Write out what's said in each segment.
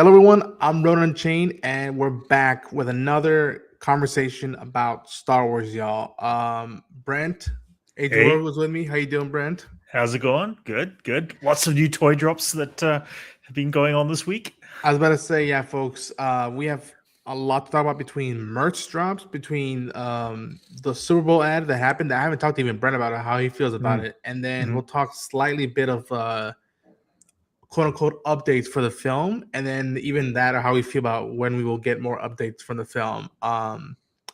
Hello, everyone. I'm Ronan Chain, and we're back with another conversation about Star Wars, y'all. Brent Hey, H. was with me. How you doing, Brent? how's it going? Good, good. Lots of new toy drops that have been going on this week. I was about to say, yeah, folks. We have a lot to talk about between merch drops, between the Super Bowl ad that happened. I haven't talked to even Brent about it, how he feels about Mm, it, and then mhm. we'll talk slightly bit of quote unquote updates for the film, and then even that or how we feel about when we will get more updates from the film. But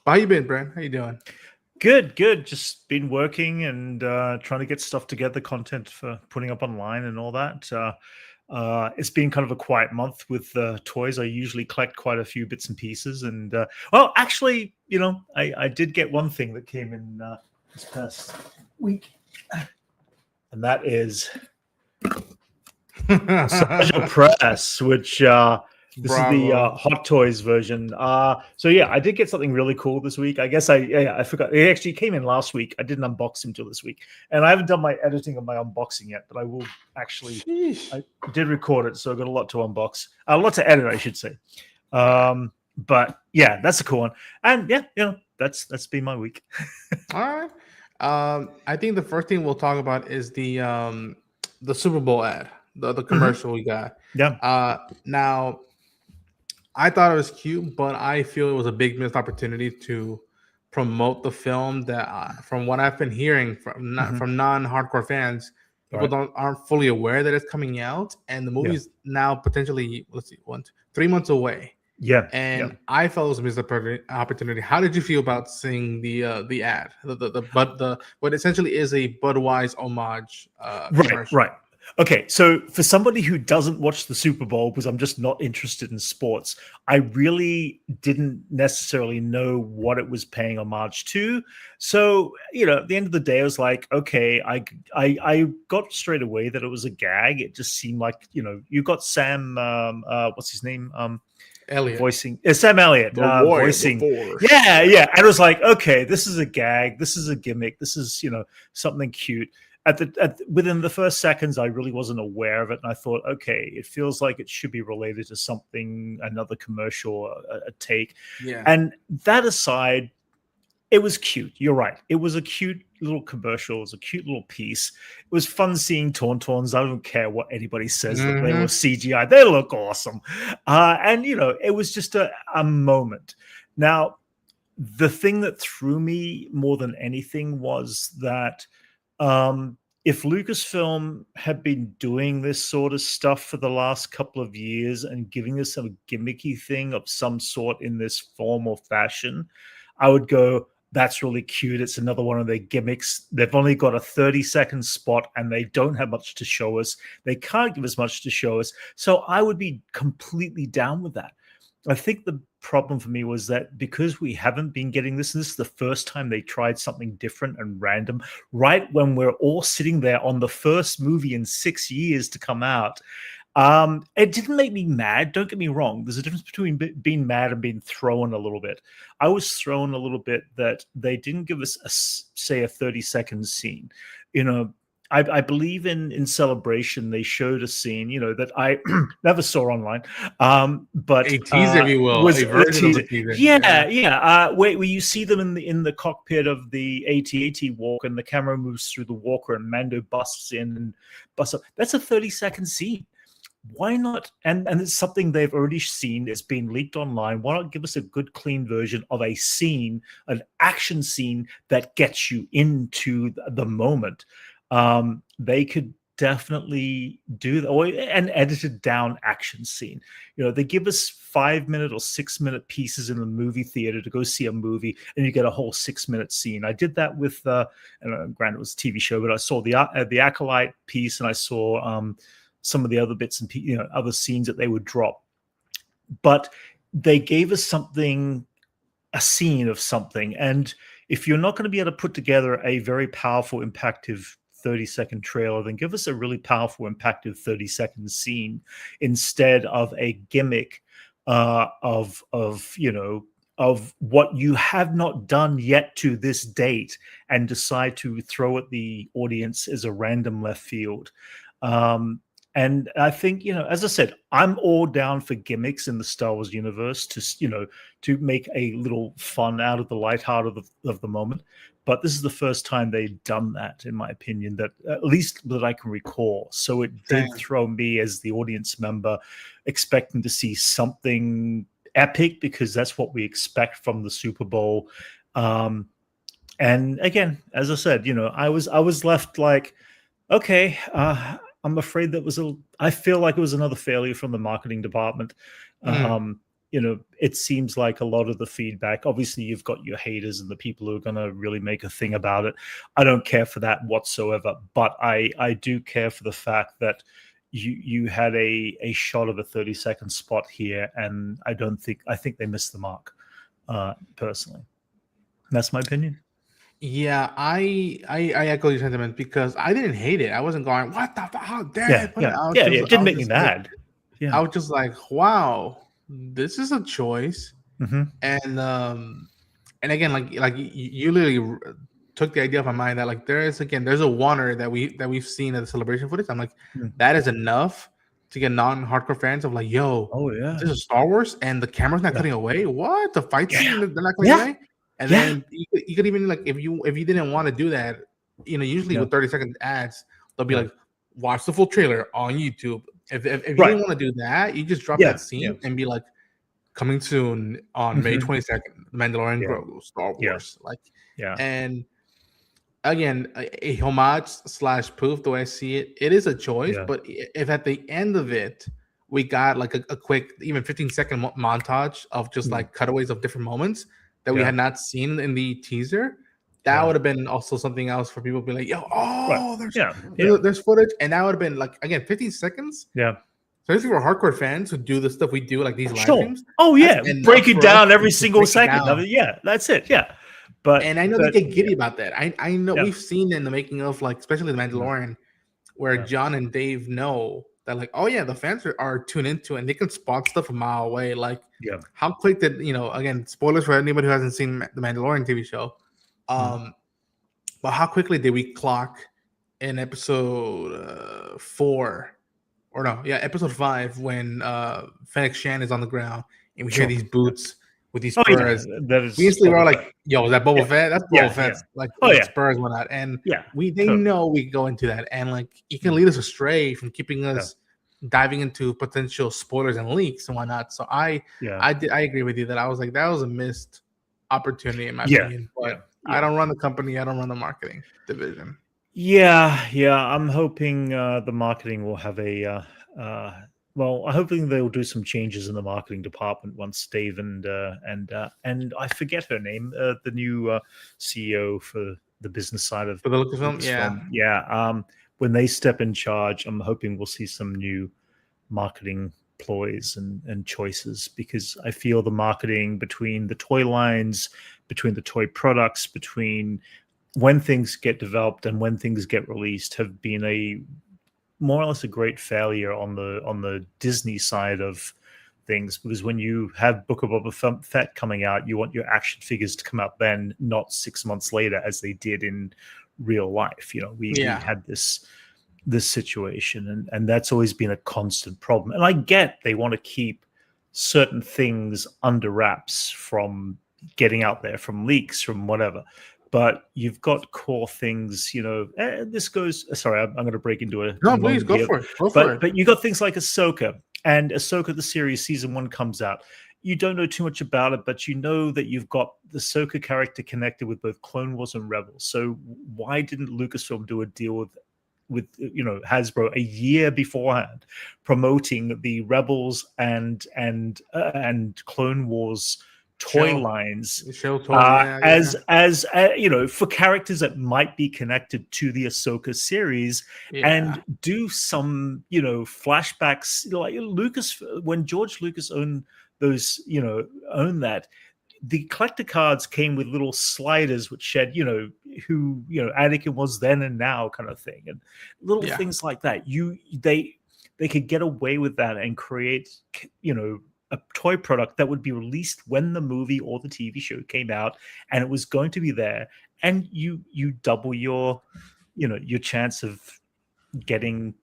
how you been, Brent? How you doing? Good, good. Just been working and trying to get stuff together, content for putting up online and all that. It's been kind of a quiet month with toys. I usually collect quite a few bits and pieces, and well, actually, I did get one thing that came in this past week, and that is Sergio Press, which this is the Bravo. Hot Toys version. So yeah, I did get something really cool this week. I guess I forgot. It actually came in last week. I didn't unbox him till this week, and I haven't done my editing of my unboxing yet. But I will actually. Sheesh. I did record it, so I've got a lot to unbox. A lot to edit, I should say. Right. But yeah, that's a cool one. And yeah, that's been my week. All right. I think the first thing we'll talk about is the Super Bowl ad, the Mhm. commercial we got. Yeah. Now I thought it was cute, but I feel it was a big missed opportunity to promote the film. That, from what I've been hearing from Mhm. from non-hardcore fans, people Right. aren't fully aware that it's coming out, and the Yeah. movie's now potentially, let's see, 3 months away. Yeah. Yeah. And I felt it was a missed opportunity. How did you feel about seeing the ad, the what essentially is a Budweiser homage Right, commercial? right. Okay, so for somebody who doesn't watch the Super Bowl because I'm just not interested in sports, I really didn't necessarily know what it was paying homage to. So, at the end of the day, I was like, okay, I got straight away that it was a gag. It just seemed like, you got Sam, what's his name? Elliot, Voicing Sam Elliott, the warrior of the voicing. force. Yeah, yeah. And I was like, okay, this is a gag. This is a gimmick. This is, something cute. Within the first seconds, I really wasn't aware of it, and I thought, okay, it feels like it should be related to something, another commercial, a take. Yeah. And that aside, it was cute. You're right. It was a cute little commercial. It was a cute little piece. It was fun seeing Tauntauns. I don't care what anybody says that they were Mm-hmm. CGI. They look awesome. And, it was just a moment. Now, the thing that threw me more than anything was that if Lucasfilm had been doing this sort of stuff for the last couple of years and giving us a gimmicky thing of some sort in this form or fashion, I would go, that's really cute. It's another one of their gimmicks. They've only got a 30-second spot and they don't have much to show us. They can't give us much to show us. So I would be completely down with that. I think the problem for me was that because we haven't been getting this, and this is the first time they tried something different and random, right when we're all sitting there on the first movie in 6 years to come out. It didn't make me mad. Don't get me wrong. There's a difference between being mad and being thrown a little bit. I was thrown a little bit that they didn't give us, say, a 30-second scene. I believe in Celebration, they showed a scene, that I never saw online, but A teaser, if you will, was a the version of the teaser. teaser. Yeah. Yeah, yeah. Where you see them in the cockpit of the AT-AT walk, and the camera moves through the walker, and Mando busts in and busts up. That's a 30-second scene. Why not? And it's something they've already seen. It's been leaked online. Why not give us a good, clean version of a scene, an action scene that gets you into the moment? They could definitely do that, or an edited down action scene. They give us 5-minute or 6-minute pieces in the movie theater to go see a movie, and you get a whole 6-minute scene. I did that with, and granted it was a TV show, but I saw the Acolyte piece, and I saw some of the other bits and other scenes that they would drop. But they gave us something, a scene of something, and if you're not going to be able to put together a very powerful, impactful 30-second trailer, then give us a really powerful, impactful 30-second scene instead of a gimmick of what you have not done yet to this date, and decide to throw at the audience as a random left field. And I think, as I said, I'm all down for gimmicks in the Star Wars universe to make a little fun out of the lightheart of the moment. But this is the first time they've done that, in my opinion, that at least that I can recall. So it did throw me as the audience member expecting to see something epic, because that's what we expect from the Super Bowl. And again, as I said, I was left like, okay, I'm afraid I feel like it was another failure from the marketing department. It seems like a lot of the feedback, obviously you've got your haters and the people who are going to really make a thing about it. I don't care for that whatsoever, but I do care for the fact that you had a shot of a 30-second spot here, and I think they missed the mark, personally. That's my opinion. Yeah, I echo your sentiment, because I didn't hate it. I wasn't going, what the fuck? How dare they put it out? It didn't make me mad. I was just like, wow, this is a choice. And again, like you literally took the idea of my mind that, like, there's a water that we've seen at the celebration footage. I'm like, that is enough to get non-hardcore fans of like, yo, this is Star Wars and the camera's not cutting away. What? The fight scene, they're not cutting away? And then you could even, like, if you didn't want to do that, usually with 30-second ads, they'll be like, watch the full trailer on YouTube. If you didn't want to do that, you just drop that scene and be like, coming soon on May 22nd, Mandalorian and Grogu, Star Wars. And again, a homage / proof, the way I see it, it is a choice. But if at the end of it, we got like a quick, even 15-second montage of just like cutaways of different moments that we had not seen in the teaser, that would have been also something else for people to be like, yo, there's footage. And that would have been like, again, 15 seconds. Especially for hardcore fans who do the stuff we do, like these live streams. Oh, yeah. Break it down every single second. That's it. Yeah. And I know they get giddy about that. I know we've seen in the making of, like, especially the Mandalorian, where John and Dave know that, like, oh yeah, the fans are tuned into it and they can spot stuff a mile away. Like, how quick did, again, spoilers for anybody who hasn't seen the Mandalorian TV show, but how quickly did we clock in episode 5 when Fennec Shan is on the ground and we hear these boots with these spurs. We instantly were like, yo, is that Boba Fett? That's Boba Fett. Like, spurs went out. And they know we go into that. And, like, you can lead us astray from keeping us diving into potential spoilers and leaks and whatnot. So I agree with you that I was like, that was a missed opportunity in my opinion. But I don't run the company. I don't run the marketing division. I'm hoping the marketing will have I'm hoping they'll do some changes in the marketing department once Dave and I forget her name, the new CEO for the business side of the Lucasfilm. When they step in charge, I'm hoping we'll see some new marketing ploys and choices, because I feel the marketing between the toy lines, between the toy products, between when things get developed and when things get released have been a more or less a great failure on the Disney side of things, because when you have Book of Boba Fett coming out, you want your action figures to come out then, not 6 months later as they did in real life. We had this situation, and that's always been a constant problem. And I get they want to keep certain things under wraps from getting out there, from leaks, from whatever. But you've got core things, this goes. Sorry, I'm going to break into a. No, please go for it. But you got things like Ahsoka, and Ahsoka the series season 1 comes out. You don't know too much about it, but you know that you've got the Ahsoka character connected with both Clone Wars and Rebels. So why didn't Lucasfilm do a deal with Hasbro a year beforehand, promoting the Rebels and Clone Wars toy lines as for characters that might be connected to the Ahsoka series, and do some flashbacks, like when George Lucas owned those, owned that. The collector cards came with little sliders which said, who Anakin was then and now, kind of thing, and little things like that. They could get away with that and create, a toy product that would be released when the movie or the TV show came out, and it was going to be there, and you double your chance of getting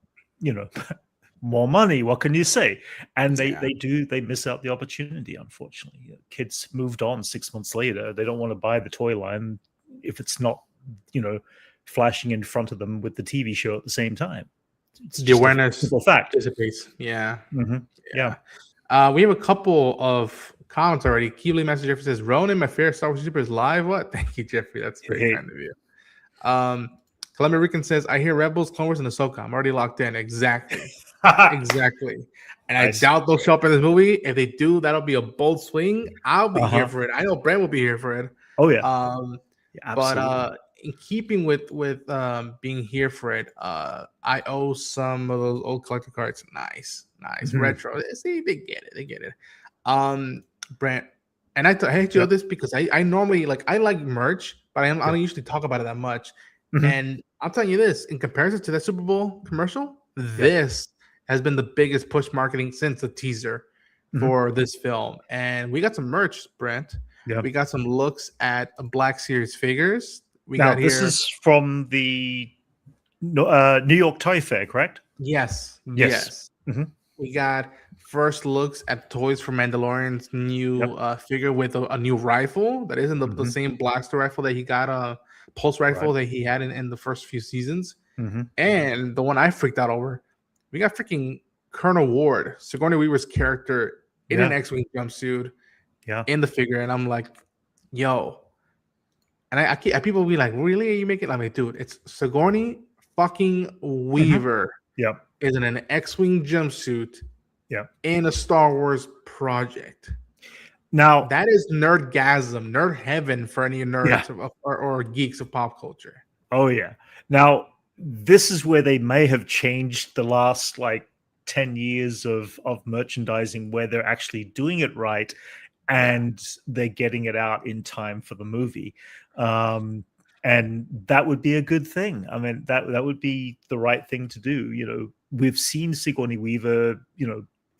more money. What can you say? And they miss out the opportunity, unfortunately. Kids moved on 6 months later. They don't want to buy the toy line if it's not, flashing in front of them with the TV show at the same time. It's the awareness simple fact dissipates. Yeah. Mm-hmm. Yeah. We have a couple of comments already. Keely Master Jeffrey says, Ronan, my favorite Star Wars Super is live. What? Thank you, Jeffrey. That's very kind of you. Columbia Rican says, I hear Rebels, Clone Wars, and Ahsoka. I'm already locked in. Exactly. Exactly. And I doubt they'll show up in this movie. If they do, that'll be a bold swing. I'll be here for it. I know Brent will be here for it. Oh, yeah. But in keeping with being here for it, I owe some of those old collector cards. Nice. Mm-hmm. Retro. See, they get it. Brent, and I hate you know this because I normally I like merch, but I don't usually talk about it that much. Mm-hmm. And I'll tell you this, in comparison to that Super Bowl commercial, this has been the biggest push marketing since the teaser for this film. And we got some merch, Brent. Yeah. We got some looks at Black Series figures. This is from the New York Toy Fair, correct? Yes. Mm-hmm. We got first looks at toys for Mandalorian's new figure with a new rifle that isn't the same blaster rifle that he got, pulse rifle that he had in the first few seasons. Mm-hmm. And the one I freaked out over, we got freaking Colonel Ward, Sigourney Weaver's character, in an X-Wing jumpsuit in the figure. And I'm like, yo. And people will be like, really? Are you making it? I'm like, dude, it's Sigourney fucking Weaver. Is in an X-Wing jumpsuit in a Star Wars project. Now that is nerdgasm, nerd heaven for any nerds or geeks of pop culture. Oh yeah. Now this is where they may have changed the last 10 years of merchandising, where they're actually doing it right and they're getting it out in time for the movie. And that would be a good thing. I mean, that would be the right thing to do. We've seen Sigourney Weaver,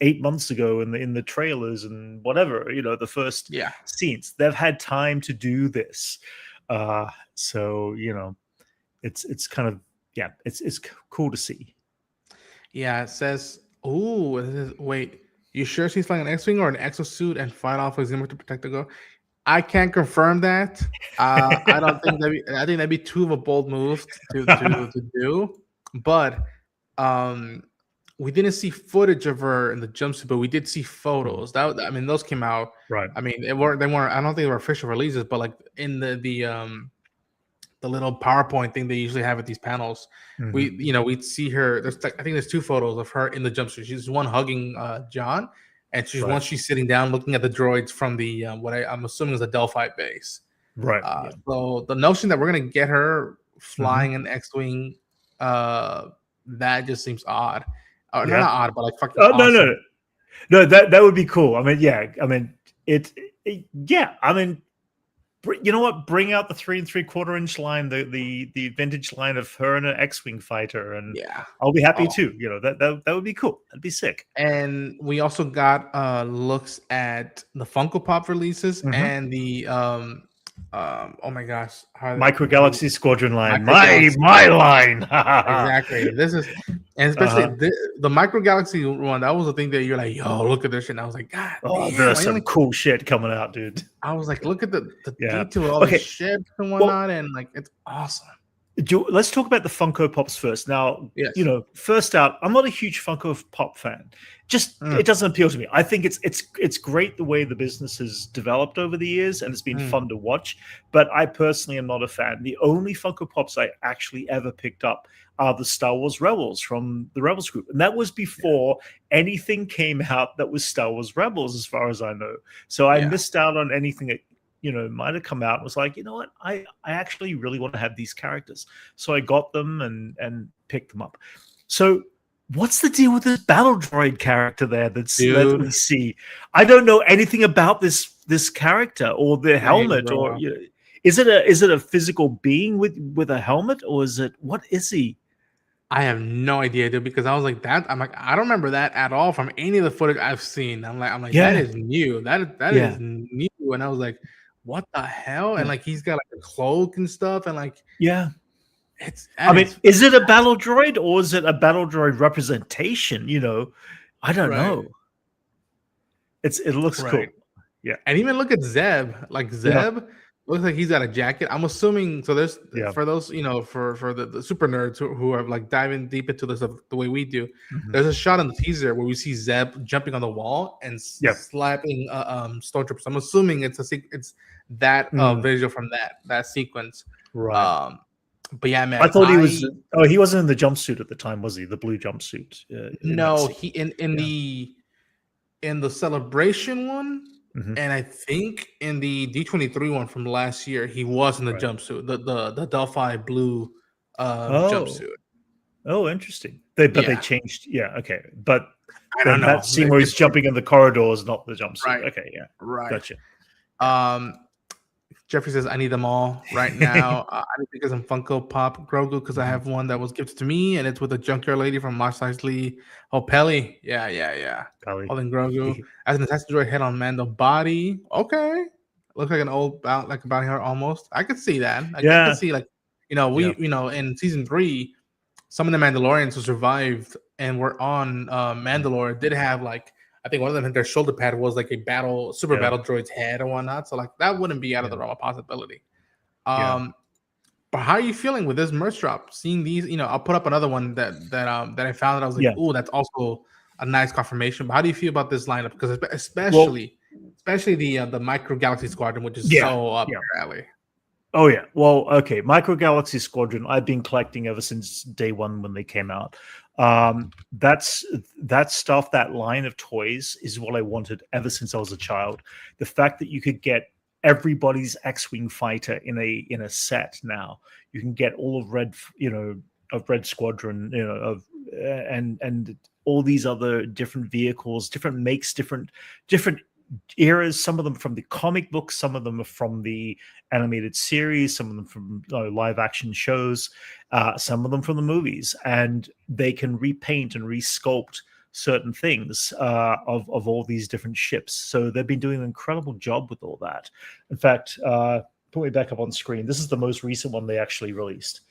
8 months ago in the trailers and whatever, the first scenes. They've had time to do this. So, it's kind of, it's cool to see. Yeah, it says, wait, you sure she's flying an X-Wing or an exosuit and fight off with Zimmer to protect the girl? I can't confirm that. I don't think I think that'd be too of a bold move to do. But we didn't see footage of her in the jumpsuit, but we did see photos. Those came out. Right. I mean, they weren't. I don't think they were official releases, but in the little PowerPoint thing they usually have at these panels, we'd see her. I think there's two photos of her in the jumpsuit. She's one hugging Jon. And she's sitting down looking at the droids from the what I'm assuming is a Delphi base. Right. So the notion that we're gonna get her flying an X-Wing, that just seems odd. Not odd, but fucking awesome. No, that would be cool. I mean, you know what? Bring out the 3 3/4 inch line, the vintage line of her and an X-Wing fighter, and I'll be happy too. That would be cool. That'd be sick. And we also got looks at the Funko Pop releases and the oh my gosh, Micro Galaxy Squadron line, my line. Exactly. This is, and especially the Micro Galaxy one. That was the thing that you're like, yo, look at this shit. And I was like, God, there's some cool shit coming out, dude. I was like, look at the detail of all the ships and whatnot, and it's awesome. Let's talk about the Funko Pops first. Now, first out, I'm not a huge Funko Pop fan. It doesn't appeal to me. I think it's great the way the business has developed over the years, and it's been fun to watch. But I personally am not a fan. The only Funko Pops I actually ever picked up are the Star Wars Rebels from the Rebels group, and that was before anything came out that was Star Wars Rebels, as far as I know. So I missed out on anything that might have come out and was like, you know what, I actually really want to have these characters. So I got them and picked them up. So what's the deal with this battle droid character there that we see? I don't know anything about this character or the helmet, or is it a physical being with a helmet, or what is he? I have no idea, dude, because I was like that. I'm like, I don't remember that at all from any of the footage I've seen. I'm like, that is new. That is new. And I was like, what the hell? And he's got a cloak and stuff, and Is it a battle droid or is it a battle droid representation? I don't know. It looks cool. Yeah. And even look at Zeb. Like Zeb looks like he's got a jacket. I'm assuming so there's for those, for the super nerds who are like diving deep into this stuff the way we do, there's a shot in the teaser where we see Zeb jumping on the wall and slapping stormtroopers. I'm assuming it's that visual from that sequence. Right. But yeah, man. I thought he was. Oh, he wasn't in the jumpsuit at the time, was he? The blue jumpsuit. No, he in the celebration one, and I think in the D23 one from last year, he was in the jumpsuit, the Delphi blue jumpsuit. Oh, interesting. They changed. Yeah, okay, but I don't know. That scene where he's jumping in the corridor is not the jumpsuit. Right. Okay, yeah, right. Gotcha. Jeffrey says, I need them all right now. I need to get some Funko Pop Grogu because I have one that was gifted to me, and it's with a junkyard lady from Mos Eisley. Oh, Pelly. Yeah. Pelly. Holding Grogu. As an assassin droid head on Mando body. Okay. Looks like an old, like a bounty hunter almost. I could see that. I could see, like, in season 3, some of the Mandalorians who survived and were on Mandalore did have, like, I think one of them, their shoulder pad was like a super battle droid's head or whatnot. So like that wouldn't be out of the realm of possibility. But how are you feeling with this merch drop? Seeing these, I'll put up another one that I found that I was like, oh, that's also a nice confirmation. But how do you feel about this lineup? Because especially the Micro Galaxy Squadron, which is so up your alley. Oh yeah. Well, okay. Micro Galaxy Squadron, I've been collecting ever since day one when they came out. That stuff, that line of toys is what I wanted ever since I was a child. The fact that you could get everybody's X-Wing fighter in a set now, you can get all of Red Squadron, and all these other different vehicles, different makes, different eras. Some of them from the comic books, some of them are from the animated series, some of them from live action shows, some of them from the movies, and they can repaint and resculpt certain things of all these different ships. So they've been doing an incredible job with all that. In fact, put me back up on screen. This is the most recent one they actually released.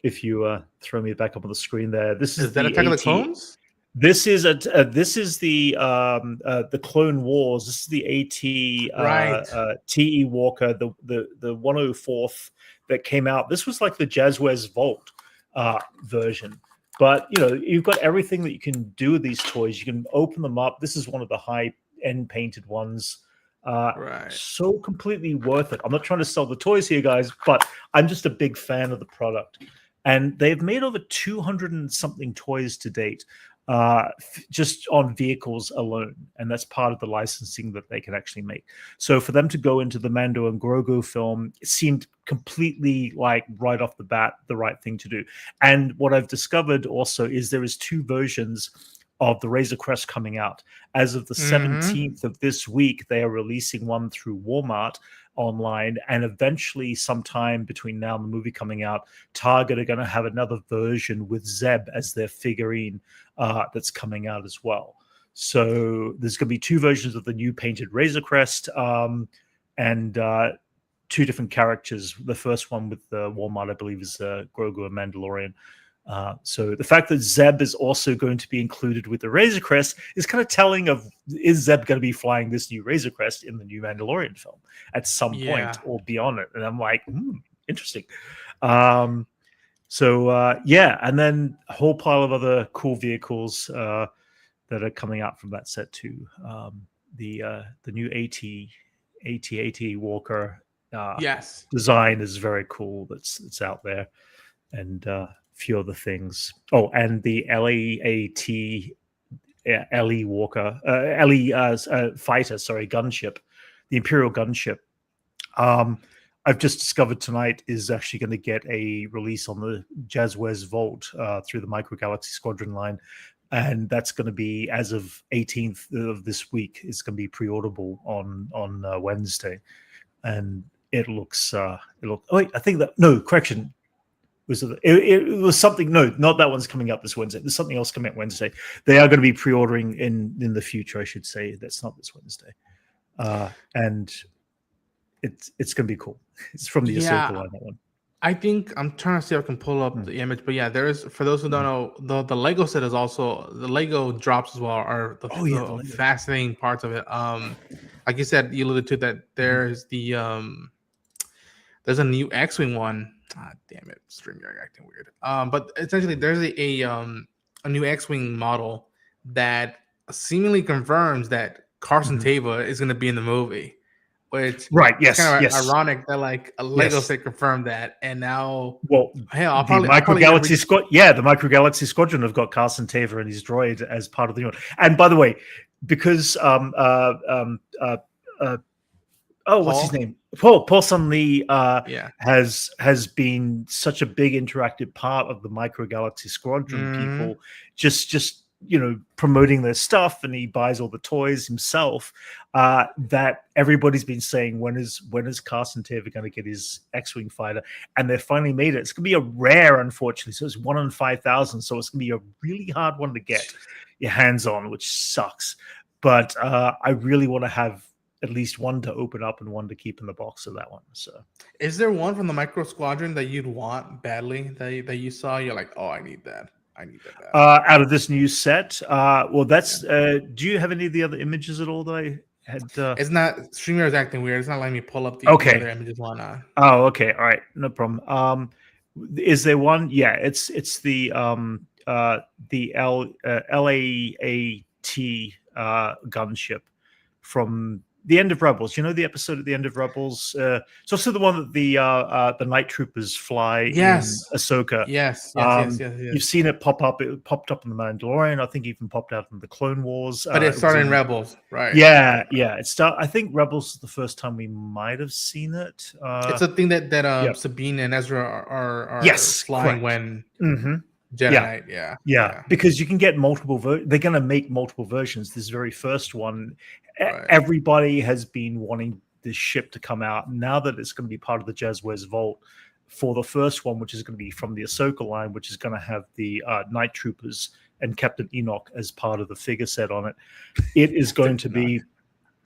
If you throw me back up on the screen there, this is that Attack of the Clones? This is the Clone Wars. This is the TE Walker, the 104th that came out. This was like the Jazzwares Vault version. But you've got everything that you can do with these toys. You can open them up. This is one of the high-end painted ones. So completely worth it. I'm not trying to sell the toys here, guys, but I'm just a big fan of the product. And they've made over 200 and something toys to date. Just on vehicles alone, and that's part of the licensing that they can actually make. So for them to go into the Mando and Grogu film, it seemed completely like right off the bat the right thing to do. And what I've discovered also is there is 2 versions of the Razor Crest coming out. As of the 17th of this week, they are releasing one through Walmart online, and eventually sometime between now and the movie coming out, Target are going to have another version with Zeb as their figurine that's coming out as well. So there's going to be 2 versions of the new painted Razor Crest, and 2 different characters. The first one with Walmart, I believe, is Grogu and Mandalorian. So the fact that Zeb is also going to be included with the Razor Crest is kind of telling of, is Zeb going to be flying this new Razor Crest in the new Mandalorian film at some point or beyond it? And I'm like, interesting. And then a whole pile of other cool vehicles that are coming out from that set too. The new AT Walker design is very cool. That's out there, and few other things. Oh, and the LEAT Ellie Walker, fighter, gunship, the Imperial gunship. I've just discovered tonight is actually going to get a release on the Jazzwares Vault through the Micro Galaxy Squadron line, and that's going to be as of 18th of this week. It's going to be pre-orderable on Wednesday, and it looks. Oh wait, I think that correction. It was something. No, not that one's coming up this Wednesday. There's something else coming up Wednesday. They are going to be pre-ordering in the future, I should say. That's not this Wednesday, and it's going to be cool. It's from the Ahsoka line, that one. I think I'm trying to see if I can pull up the image, but yeah, there is. For those who don't know, the Lego set is also the Lego drops as well are the fascinating parts of it. Like you said, you alluded to that. There's there's a new X-wing one. Ah, damn it, StreamYard acting weird. But essentially, there's a new X-wing model that seemingly confirms that Carson Teva is going to be in the movie. Which yes, kind of ironic that like a Lego set confirmed that, and now the Micro Galaxy Squad, the Micro Galaxy Squadron have got Carson Teva and his droid as part of the new one. And by the way, because what's his name? Paul Sun Lee has been such a big interactive part of the Micro Galaxy Squadron. People just promoting their stuff, and he buys all the toys himself. That everybody's been saying, when is Carson Teva going to get his X-wing fighter? And they finally made it. It's going to be a rare, unfortunately. So it's 1 in 5,000. So it's going to be a really hard one to get your hands on, which sucks. But I really want to have at least one to open up and one to keep in the box of that one. So, is there one from the Micro Squadron that you'd want badly that you saw? You're like, oh, I need that. Out of this new set, that's. Do you have any of the other images at all that I had? It's not. StreamYard is acting weird. It's not letting me pull up the other images. Why not? Oh, okay. All right, no problem. Is there one? Yeah, it's the LAAT gunship from the End of Rebels. You know the episode at the End of Rebels? It's also the one that the night troopers fly in Ahsoka. Yes. You've seen it pop up. It popped up in The Mandalorian. I think even popped out in the Clone Wars. But it started in Rebels, right? Yeah. I think Rebels is the first time we might have seen it. It's a thing that Sabine and Ezra are flying when Jedi Knight. Yeah, because you can get multiple. They're going to make multiple versions. This very first one, everybody has been wanting this ship to come out. Now that it's going to be part of the Jazzwares Vault for the first one, which is going to be from the Ahsoka line, which is going to have the Night Troopers and Captain Enoch as part of the figure set on it. It is going to be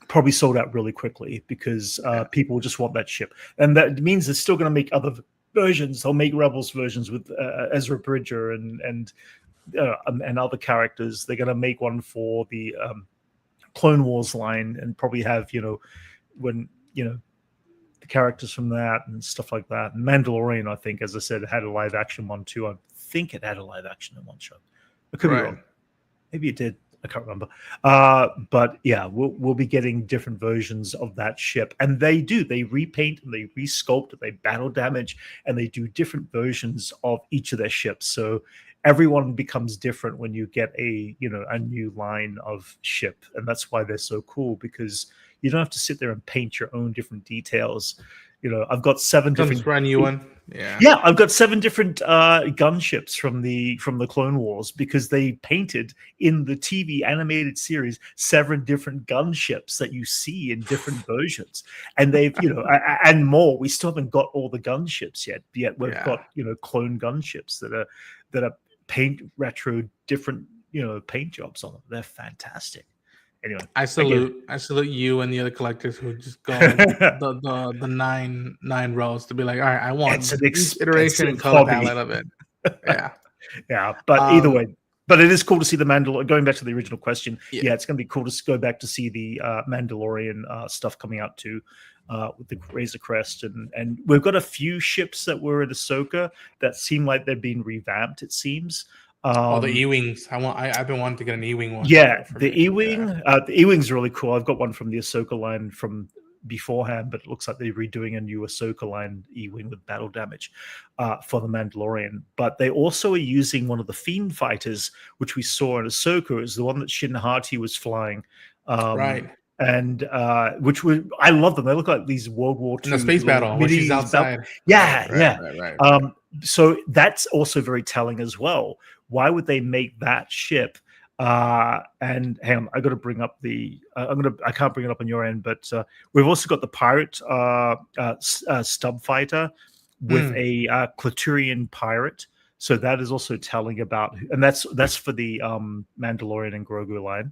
probably sold out really quickly because people just want that ship, and that means they're still going to make other versions. They'll make Rebels versions with Ezra Bridger and other characters. They're going to make one for the Clone Wars line, and probably have when the characters from that and stuff like that. And Mandalorian, I think, as I said, had a live action one too. I think it had a live action in one shot. I could be wrong. Maybe it did. I can't remember. But yeah, we'll be getting different versions of that ship. And they repaint and they resculpt and they battle damage, and they do different versions of each of their ships. So everyone becomes different when you get a new line of ship. And that's why they're so cool, because you don't have to sit there and paint your own different details. I've got 7 different brand new one. Yeah, I've got 7 different gunships from the Clone Wars, because they painted in the TV animated series 7 different gunships that you see in different versions, and they've and more. We still haven't got all the gunships yet. We've got clone gunships that are paint retro different paint jobs on them. They're fantastic. Anyway, I salute you and the other collectors who just go the nine rows to be like, all right, I want each iteration and color palette of it. Yeah. But either way, but it is cool to see the Mandalorian. Going back to the original question, it's going to be cool to go back to see the Mandalorian stuff coming out too, with the Razor Crest, and we've got a few ships that were at Ahsoka that seem like they're being revamped. It seems. The E-wings. I've been wanting to get an E-wing one. Yeah, the E-wing. The E-wing's really cool. I've got one from the Ahsoka line from beforehand, but it looks like they're redoing a new Ahsoka line E-wing with battle damage for the Mandalorian. But they also are using one of the Fiend fighters, which we saw in Ahsoka. Is the one that Shin Hati was flying. Right. And I love them. They look like these World War II in the space battle when she's outside. Right. So that's also very telling as well. Why would they make that ship? And hang on, I got to bring up the. I can't bring it up on your end, but we've also got the pirate stub fighter with a Klaturian pirate. So that is also telling about, and that's for the Mandalorian and Grogu line.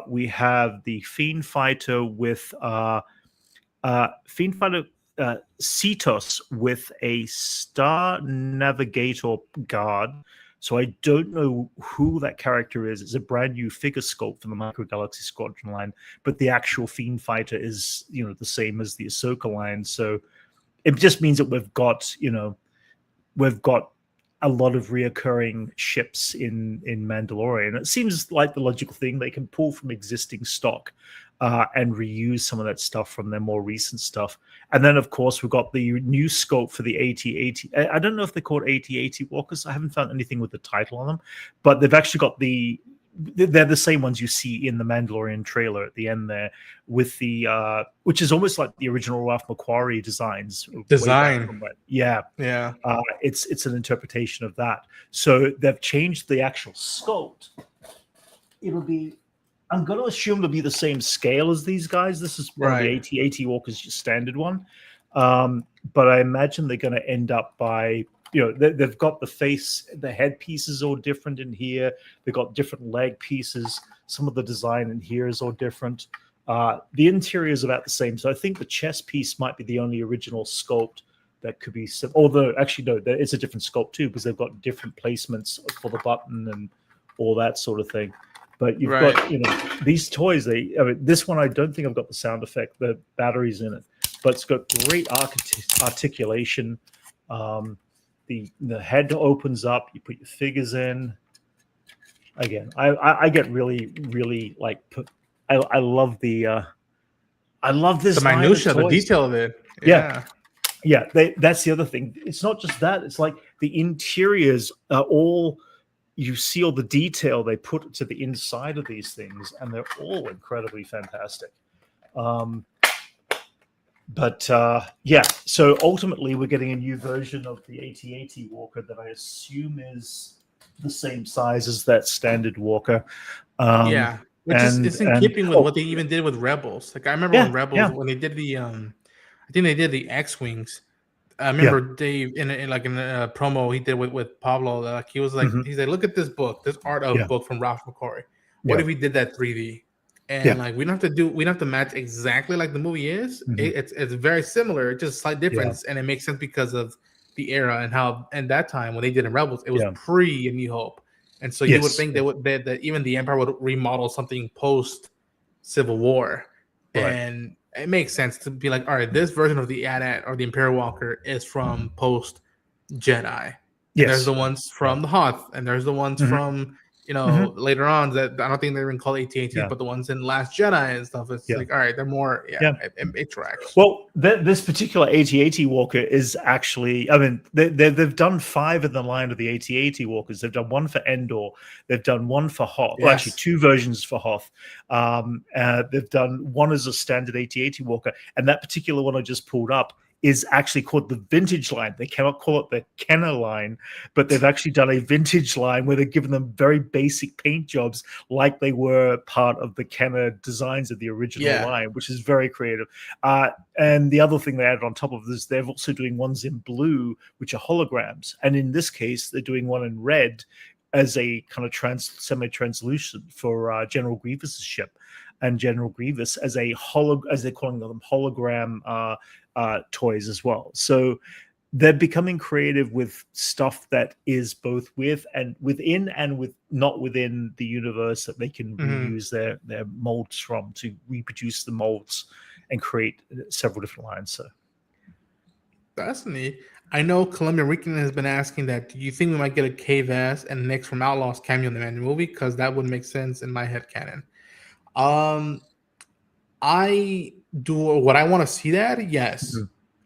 We have the Fiend fighter with Fiend fighter Cetos with a Star Navigator guard. So I don't know who that character is. It's a brand new figure sculpt from the Micro Galaxy Squadron line, but the actual Fiend Fighter is, the same as the Ahsoka line. So it just means that we've got a lot of reoccurring ships in Mandalorian. It seems like the logical thing. They can pull from existing stock and reuse some of that stuff from their more recent stuff. And then, of course, we've got the new scope for the AT-AT. I don't know if they're called AT-AT walkers. I haven't found anything with the title on them. But they've actually got they're the same ones you see in the Mandalorian trailer at the end there, with the which is almost like the original Ralph McQuarrie design. Yeah. It's an interpretation of that. So they've changed the actual sculpt. I'm going to assume it'll be the same scale as these guys. This is one of the AT-AT walkers, your standard one. But I imagine they're going to end up by, they've got the face, the head pieces all different in here. They've got different leg pieces. Some of the design in here is all different. The interior is about the same. So I think the chest piece might be the only original sculpt that could be, although actually, no, it's a different sculpt too, because they've got different placements for the button and all that sort of thing. But you've got, these toys, this one, I don't think I've got the sound effect, the batteries in it, but it's got great articulation. The head opens up, you put your figures in. Again, I get really, really I love the, I love this. The minutia, the detail of it. Yeah. That's the other thing. It's not just that. It's like the interiors are all, you see all the detail they put to the inside of these things, and they're all incredibly fantastic. So ultimately we're getting a new version of the AT-AT walker that I assume is the same size as that standard walker. Which is in keeping with what they even did with Rebels. Like I remember when Rebels, when they did the, I think they did the X-Wings. I remember Dave in a promo he did with Pablo. Like he was like, he's like, look at this book, this art of book from Ralph McQuarrie. What if we did that 3D? And like we don't have to match exactly like the movie is. It's very similar, just a slight difference, and it makes sense because of the era and how. And that time when they did in Rebels, it was pre A New Hope, and so you would think that even the Empire would remodel something post Civil War, and it makes sense to be like, all right, this version of the AT-AT or the Imperial Walker is from post Jedi. There's the ones from the Hoth, and there's the ones from later on that I don't think they're even called AT-AT, but the ones in Last Jedi and stuff. It's like, all right, they're more, it tracks. Well, this particular AT-AT walker is actually, I mean, they've done 5 in the line of the AT-AT walkers. They've done one for Endor. They've done one for Hoth. Well, actually, 2 versions for Hoth. They've done one as a standard AT-AT walker, and that particular one I just pulled up is actually called the vintage line. They cannot call it the Kenner line, but they've actually done a vintage line where they've given them very basic paint jobs like they were part of the Kenner designs of the original line, which is very creative. And the other thing they added on top of this, they're also doing ones in blue, which are holograms. And in this case, they're doing one in red as a kind of semi-translucent for General Grievous's ship. And General Grievous as as they're calling them, hologram toys as well. So they're becoming creative with stuff that is both within and with not within the universe that they can reuse their molds from to reproduce the molds and create several different lines. So that's neat. I know Columbia Rican has been asking that. Do you think we might get a K-Vaz and Nix from Outlaws cameo in the Mandalorian movie? Because that would make sense in my head canon. I do what I want to see that. Yes,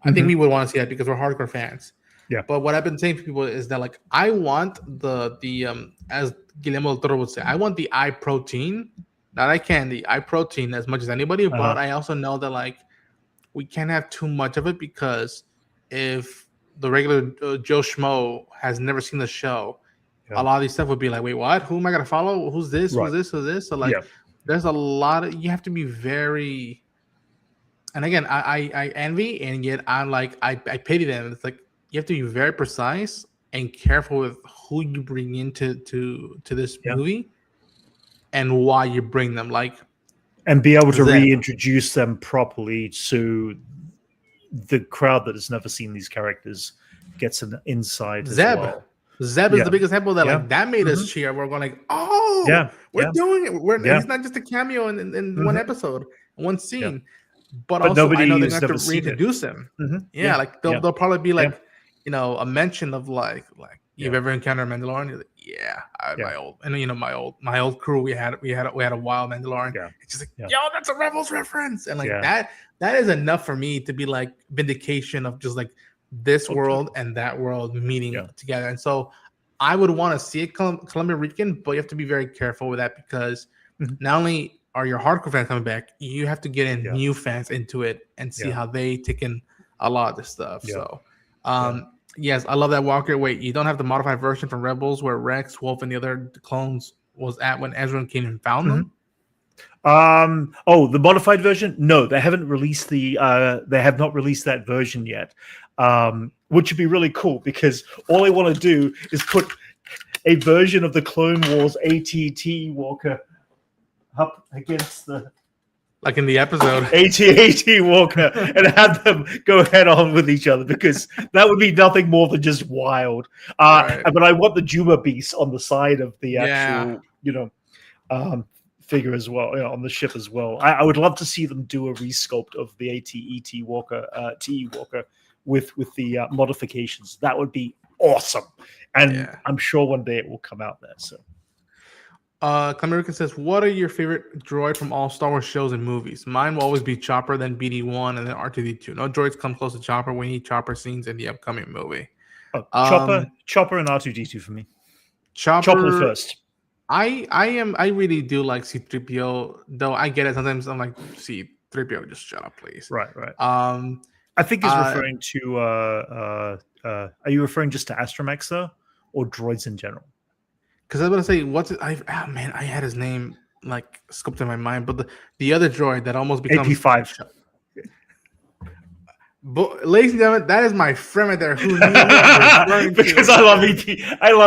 I think we would want to see that because we're hardcore fans. Yeah. But what I've been saying to people is that like I want the as Guillermo del Toro would say, I want the eye protein, not eye candy, eye protein as much as anybody. But I also know that like we can't have too much of it because if the regular Joe Schmo has never seen the show, a lot of these stuff would be like, wait, what? Who am I gonna follow? Who's this? Who's this? Who's this? So like. There's a lot of, you have to be very, and again, I envy, and yet I'm like, I pity them. It's like, you have to be very precise and careful with who you bring into this movie and why you bring them. Like, and be able to reintroduce them properly so the crowd that has never seen these characters gets an insight as Zeb. well. Zeb is the biggest example that like that made us cheer. We're going like, oh, we're doing it. He's not just a cameo in one episode, one scene. But also, I know they're going to have to reintroduce him. Like they'll probably be like, a mention of like you've ever encountered a Mandalorian? You're like, my old, and my old crew. We had a wild Mandalorian. It's just like, yo, that's a Rebels reference, and like that is enough for me to be like vindication of just like this world and that world meeting together. And so I would want to see it Columbia Rican, but you have to be very careful with that because not only are your hardcore fans coming back, you have to get in new fans into it and see how they take in a lot of this stuff. So yes, I love that Walker. Wait, you don't have the modified version from Rebels where Rex, Wolf, and the other clones was at when Ezra and Kanan found them? The modified version? No, they haven't released they have not released that version yet. Which would be really cool because all I want to do is put a version of the Clone Wars AT-AT Walker up against the like in the episode AT-AT Walker and have them go head on with each other because that would be nothing more than just wild. But I want the Juma Beast on the side of the actual, figure as well, on the ship as well. I would love to see them do a resculpt of the AT-AT Walker, TE Walker with the modifications. That would be awesome. And I'm sure one day it will come out there. So. American says, what are your favorite droid from all Star Wars shows and movies? Mine will always be Chopper, then BD-1, and then R2-D2. No droids come close to Chopper. We need Chopper scenes in the upcoming movie. Chopper and R2-D2 for me. Chopper first. I really do like C-3PO, though I get it. Sometimes I'm like, C-3PO, just shut up, please. Right. I think he's referring to, are you referring just to Astromechs, though? Or droids in general? Because I was going to say, I had his name like scoped in my mind, but the other droid that almost becomes AP5. But, ladies and gentlemen, that is my friend right there who because I love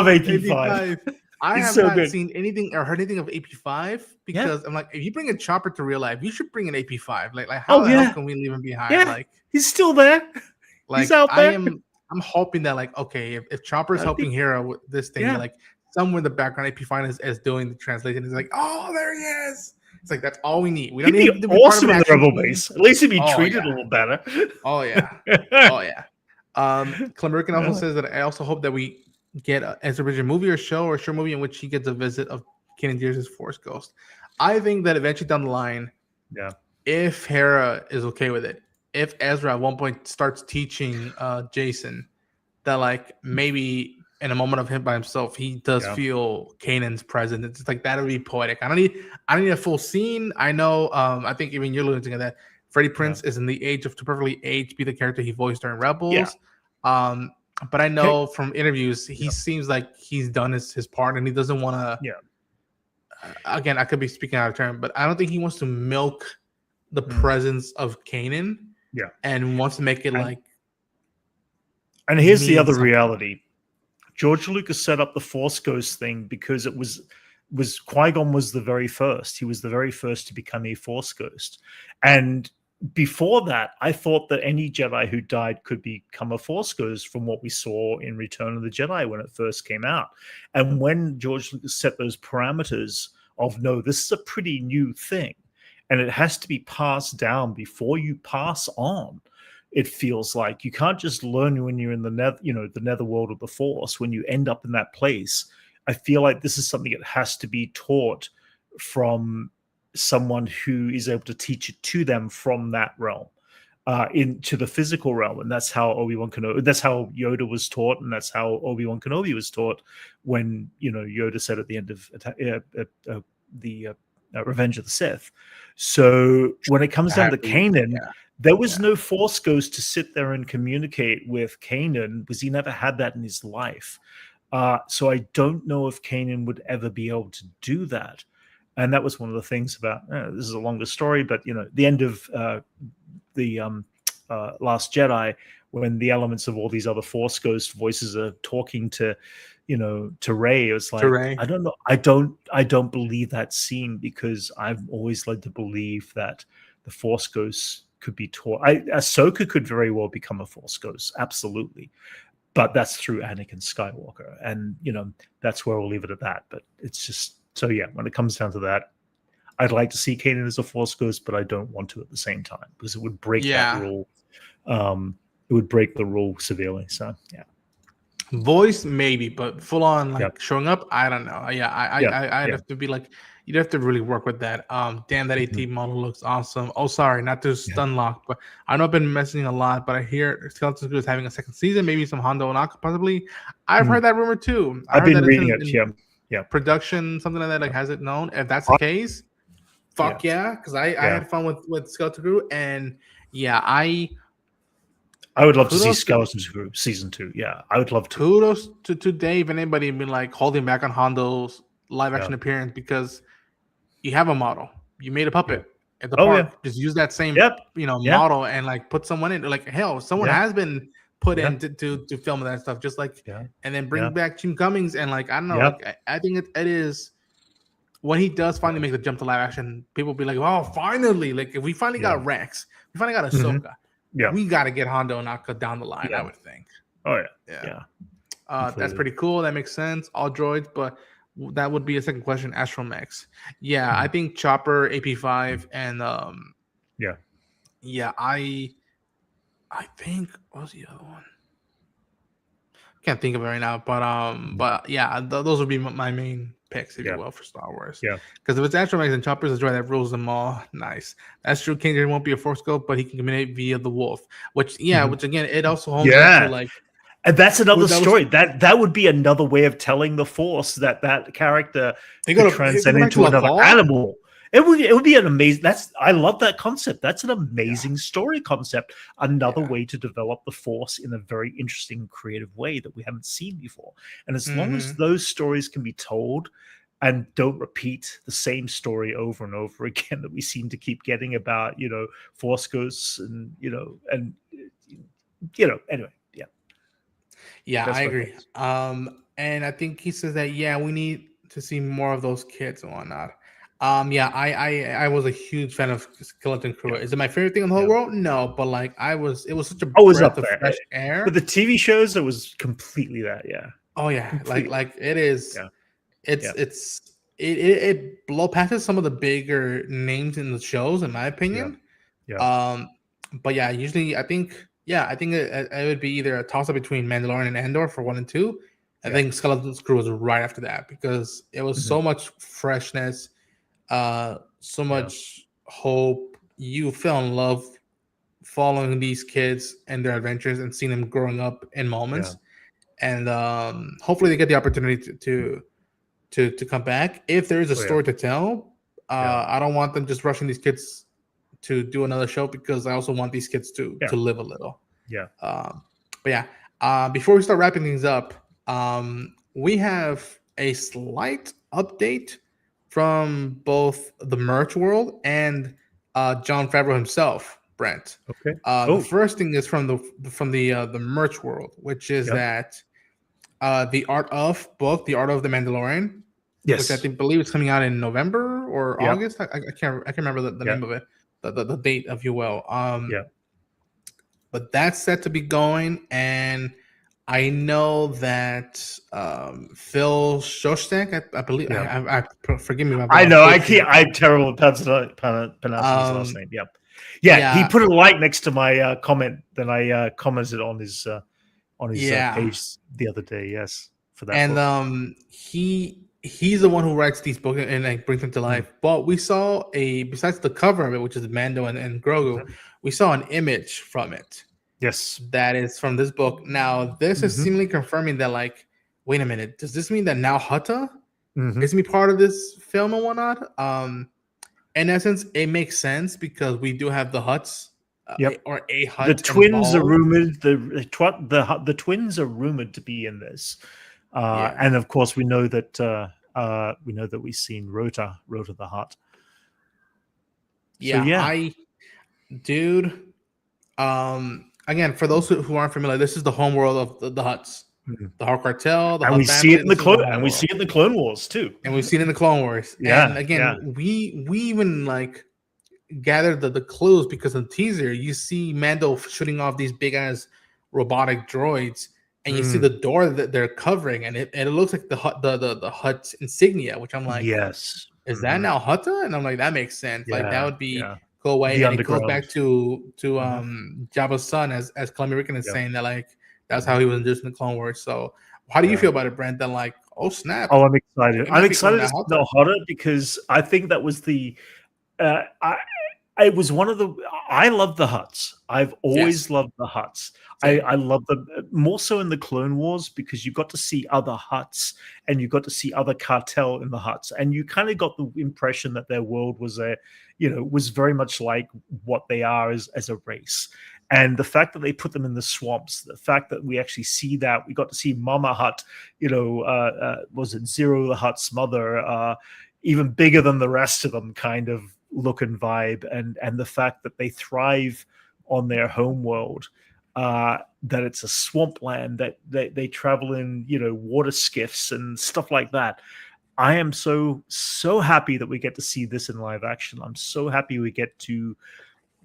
AP5. I have not seen anything or heard anything of AP5 because I'm like, if you bring a Chopper to real life, you should bring an AP5. Like how the hell can we leave him behind? Yeah, like he's still there. Like he's out there. I'm hoping that like, okay, if Chopper's helping Hera with this thing, like somewhere in the background, AP5 is doing the translation. It's like, oh, there he is. It's like that's all we need. We don't need to be awesome in the Rebel base. At least he'd be treated a little better. Oh yeah. Clemerican also says that I also hope that we get as a original movie or show movie in which he gets a visit of Kanan Jarrus' Force Ghost. I think that eventually down the line, if Hera is okay with it, if Ezra at one point starts teaching Jason that like maybe in a moment of him by himself, he does feel Kanan's presence. It's like that would be poetic. I don't need a full scene. I know. I think even you're alluding to that. Freddie Prinze is in the age of to perfectly age be the character he voiced during Rebels. But I know from interviews he seems like he's done his part and he doesn't want to. Again, I could be speaking out of turn, but I don't think he wants to milk the presence of Kanan. And wants to make it like. And here's the other reality. George Lucas set up the Force Ghost thing because it was Qui-Gon was the very first. He was the very first to become a Force Ghost. And before that, I thought that any Jedi who died could become a Force Ghost from what we saw in Return of the Jedi when it first came out. And when George Lucas set those parameters of, no, this is a pretty new thing, and it has to be passed down before you pass on. It feels like you can't just learn when you're in the netherworld of the Force. When you end up in that place, I feel like this is something that has to be taught from someone who is able to teach it to them from that realm into the physical realm. And that's how Obi-Wan Kenobi, that's how Yoda was taught, and that's how Obi-Wan Kenobi was taught when Yoda said at the end of the Revenge of the Sith. So when it comes down to Kanan, there was no Force Ghost to sit there and communicate with Kanan because he never had that in his life. So I don't know if Kanan would ever be able to do that. And that was one of the things about, this is a longer story, but, the end of the Last Jedi, when the elements of all these other Force Ghost voices are talking to Rey, it was like, I don't know. I don't believe that scene because I've always led to believe that the Force Ghosts could be taught. Ahsoka could very well become a Force ghost, absolutely, but that's through Anakin Skywalker, and that's where we'll leave it at that. But it's just so when it comes down to that, I'd like to see Kanan as a Force ghost, but I don't want to at the same time because it would break that rule. It would break the rule severely. So voice maybe, but full on showing up, I don't know. I'd have to be like, you'd have to really work with that. Damn, that AT model looks awesome. Oh, sorry, not to stun lock, but I know I've been messaging a lot, but I hear Skeleton Crew is having a second season, maybe some Hondo Ohnaka possibly. I've heard that rumor too. I've been reading it. Production, something like that. Like, has it known? If that's the case, fuck yeah, because I had fun with Skeleton Crew, and I would love to see Skeleton Crew season 2. Yeah, I would love to. Kudos to Dave and anybody been like holding back on Hondo's live action appearance because you have a model. You made a puppet at the park. Just use that same model and like put someone in. Like hell, someone has been put in to film that stuff. Just like and then bring back Jim Cummings and like I don't know. Like, I think it is when he does finally make the jump to live action. People will be like, oh, finally! Like if we finally got Rex, we finally got Ahsoka. We got to get Hondo Ohnaka down the line, I would think. Oh, yeah. That's pretty cool. That makes sense. All droids, but that would be a second question. Astromechs. Yeah, I think Chopper, AP5, and I think what was the other one? Can't think of it right now, but yeah, those would be my main picks, if you will, for Star Wars. Yeah, because if it's Astromechs and Chopper's a droid that rules them all, nice. That's true. King won't be a Force ghost, but he can communicate via the Wolf, which again, it also homes into like. And that's another story. That would be another way of telling the Force that character could transcend into another animal. It would be an amazing. I love that concept. That's an amazing story concept. Another way to develop the Force in a very interesting, creative way that we haven't seen before. And as long as those stories can be told and don't repeat the same story over and over again that we seem to keep getting about, Force ghosts and anyway. Yeah, I agree. And I think he says that we need to see more of those kids and whatnot. I was a huge fan of Skeleton Crew. Is it my favorite thing in the whole world? No, but like it was such a breath of fresh air. But the TV shows, it was completely that. Yeah. Oh yeah, completely. like it is. Yeah. It blow passes some of the bigger names in the shows, in my opinion. But usually I think it would be either a toss up between Mandalorian and Andor for 1 and 2. I think Skeleton Crew was right after that because it was so much freshness, so much hope. You fell in love following these kids and their adventures and seeing them growing up in moments. And hopefully they get the opportunity to come back. If there is a story to tell, I don't want them just rushing these kids to do another show because I also want these kids to live a little. Before we start wrapping things up, we have a slight update from both the merch world and Jon Favreau himself, Brent. Okay. The first thing is from the merch world, which is that the Art of book, The Art of the Mandalorian, which I believe is coming out in November or August. I can't remember the name of it. The date, if you will. But that's set to be going, and I know that Phil Shostak, I believe. I forgive me. I know. I'm terrible at pronouncing his last name. He put a like next to my comment. Then I commented on his page the other day. Yes, for that. And book. He's the one who writes these books and like brings them to life. But we saw besides the cover of it, which is Mando and Grogu, we saw an image from it. Yes. That is from this book. Now, this is seemingly confirming that, like, wait a minute, does this mean that now Hutta is going to be part of this film and whatnot? In essence, it makes sense because we do have the Hutts. Or a Hutt. The twins are rumored. The twins are rumored to be in this. And of course, we know that we've seen Rota the Hutt. Again, for those who aren't familiar, this is the homeworld of the Hutts, the Hart Cartel. And we see it in the Clone Wars too. And we've seen it in the Clone Wars. And again, we even like gather the clues, because in the teaser you see Mando shooting off these big ass robotic droids, and you see the door that they're covering, and it looks like the Hutt's insignia, which I'm like, yes, is that now Hutta? And I'm like, that makes sense. Like that would be go away, the and underground. it goes back to Jabba's son, as Columbia Ricken is saying that like that's how he was introduced in the Clone Wars. So how do you feel about it, Brent? That like, oh snap! Oh, I'm excited. I'm excited to see Hutta because I think that was the. It was one of the. I love the Hutts. I've always loved the Hutts. I love them more so in the Clone Wars because you got to see other Hutts and you got to see other cartel in the Hutts, and you kind of got the impression that their world was was very much like what they are as a race. And the fact that they put them in the swamps, the fact that we actually see that, we got to see Mama Hutt, was it Zero the Hutt's mother, even bigger than the rest of them kind of look and vibe, and the fact that they thrive on their home world, that it's a swampland, that they travel in, water skiffs and stuff like that. I am so happy that we get to see this in live action. I'm so happy we get to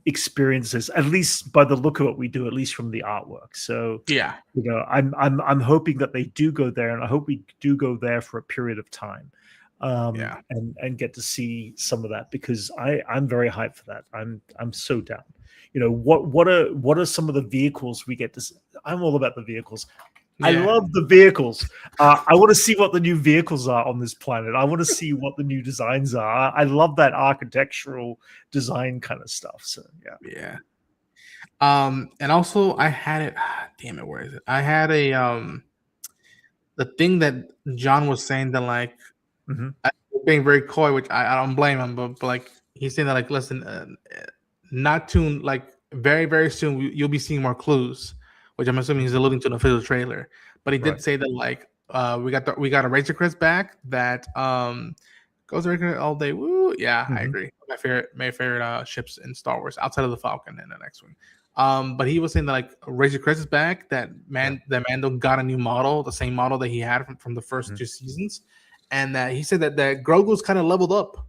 experiences, at least by the look of what we do, at least from the artwork. So I'm hoping that they do go there, and I hope we do go there for a period of time, and get to see some of that, because I'm very hyped for that. I'm so down. What are some of the vehicles we get to see? I'm all about the vehicles. I love the vehicles. I want to see what the new vehicles are on this planet. I want to see what the new designs are. I love that architectural design kind of stuff. So and also I had it. Damn it, where is it? I had a the thing that John was saying that like being very coy, which I don't blame him, but like he's saying that like, listen, not too like very very soon you'll be seeing more clues, which I'm assuming he's alluding to an official trailer. But he did say that like we got a Razor Crest back that goes regular all day. Woo, yeah, I agree. My favorite ships in Star Wars outside of the Falcon and the X-Wing. But he was saying that like Razor Crest is back. That Mando got a new model, the same model that he had from the first 2 seasons, and that he said that Grogu's kind of leveled up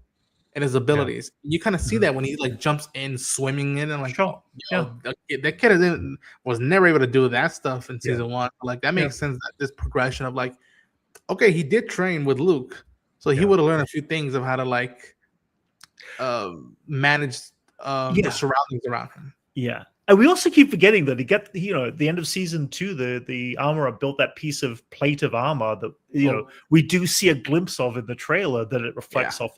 in his abilities. You kind of see that when he like jumps in, swimming in, and like, that kid was never able to do that stuff in season 1. Like that makes sense. That this progression of like, okay, he did train with Luke, so he would have learned a few things of how to like manage the surroundings around him. Yeah. And we also keep forgetting that at the end of season 2, the armorer built that piece of plate of armor that we do see a glimpse of in the trailer, that it reflects off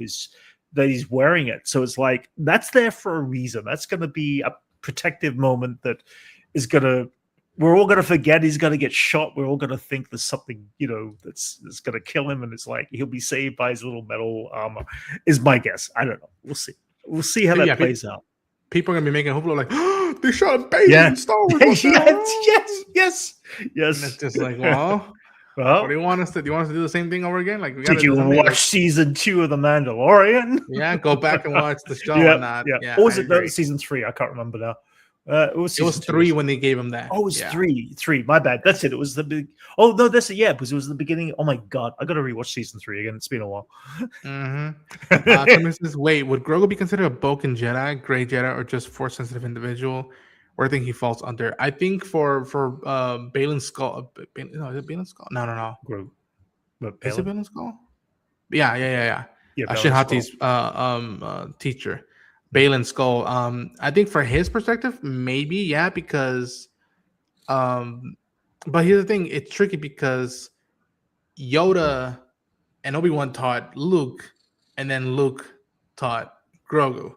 that he's wearing it. So it's like that's there for a reason. That's going to be a protective moment that is going to. We're all going to forget he's going to get shot. We're all going to think there's something that's going to kill him, and it's like he'll be saved by his little metal armor. Is my guess. I don't know. We'll see. We'll see how that plays out. People are gonna be making hope like, oh, they shot a baby in Star Wars. yes. And it's just like, well, what do you want us to do? You want us to do the same thing over again? Like, did you watch season 2 of The Mandalorian? Yeah, go back and watch the show. Yeah. Or was it season 3? I can't remember now. It was 3 when they gave him that. Oh, it was 3. My bad. That's it. It was the big. Oh no, that's it. Yeah, because it was the beginning. Oh my god, I got to rewatch season 3 again. It's been a while. Says, wait, would Grogu be considered a Boken Jedi, Gray Jedi, or just Force sensitive individual? Where I think he falls under. I think for Baylan Skull. No, is it Baylan Skull? No. Grogu. Is it Baylan Skull? Yeah. Shin Hati's teacher. Baylan Skull. I think for his perspective, maybe, because but here's the thing, it's tricky because Yoda and Obi-Wan taught Luke, and then Luke taught Grogu.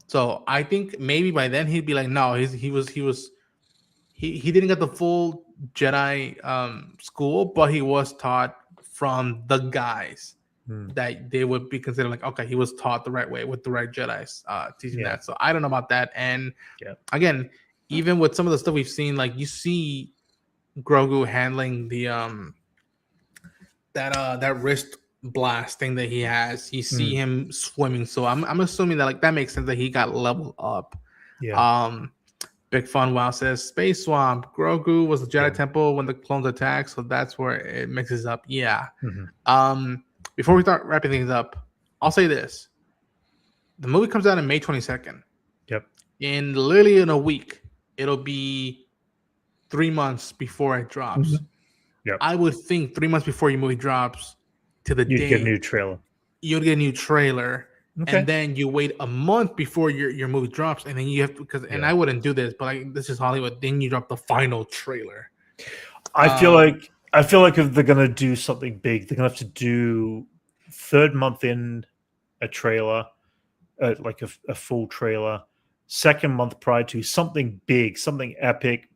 So I think maybe by then he'd be like, no, he didn't get the full Jedi school, but he was taught from the guys. That they would be considered like, okay, he was taught the right way with the right Jedis teaching that. So I don't know about that. And again, even with some of the stuff we've seen, like you see Grogu handling the that wrist blast thing that he has. You see him swimming. So I'm assuming that like that makes sense that he got leveled up. Big Fun Wow says Space Swamp. Grogu was the Jedi Temple when the clones attacked, so that's where it mixes up. Before we start wrapping things up, I'll say this. The movie comes out on May 22nd. Yep. Literally in a week, it'll be 3 months before it drops. Mm-hmm. Yep. I would think 3 months before your movie drops to the You'd day, get a new trailer. You'll get a new trailer. Okay. And then you wait a month before your movie drops, and then you have to and I wouldn't do this, but like this is Hollywood. Then you drop the final trailer. I feel like if they're gonna do something big, they're gonna have to do third month in a trailer, like a full trailer. Second month prior to something big, something epic